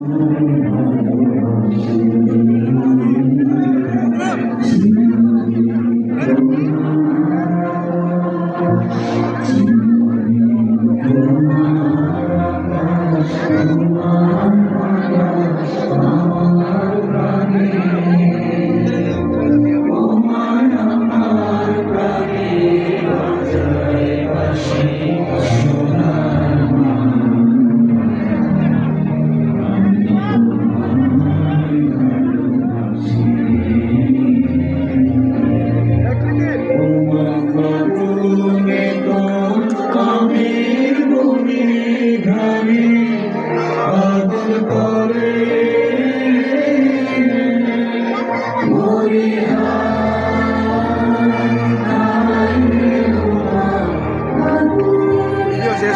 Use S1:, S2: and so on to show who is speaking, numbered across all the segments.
S1: শেষ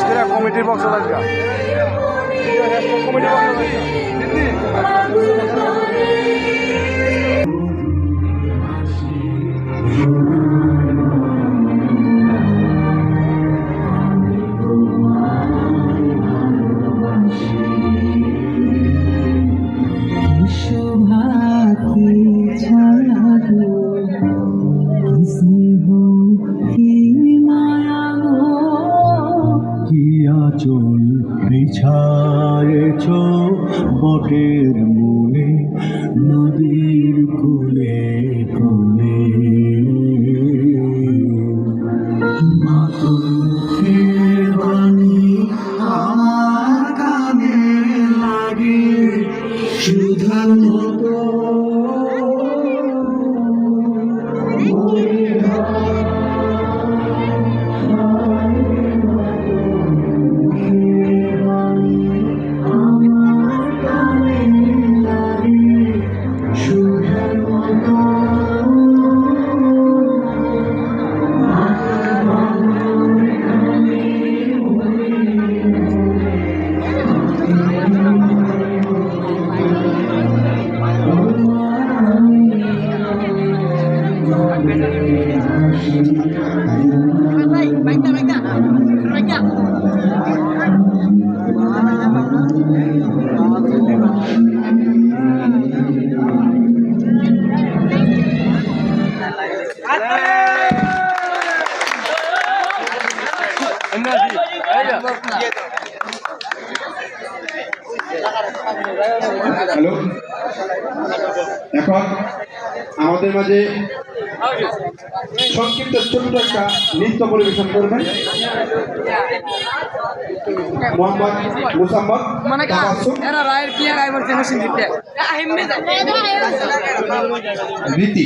S1: করে কমিটির পক্ষ থেকে কমিটির
S2: চুল বিছায়েছ বটের মূলে নদীর কোলে কোলে মাতুলের বাণী আমার কানে লাগে সুধার মতো
S3: হ্যালো, এখন আমাদের মাঝে সংক্ষিপ্ত ছোট্ট একটা নৃত্য পরিবেশন করবেন মোহাম্মদ মুসাম্মদ রীতি।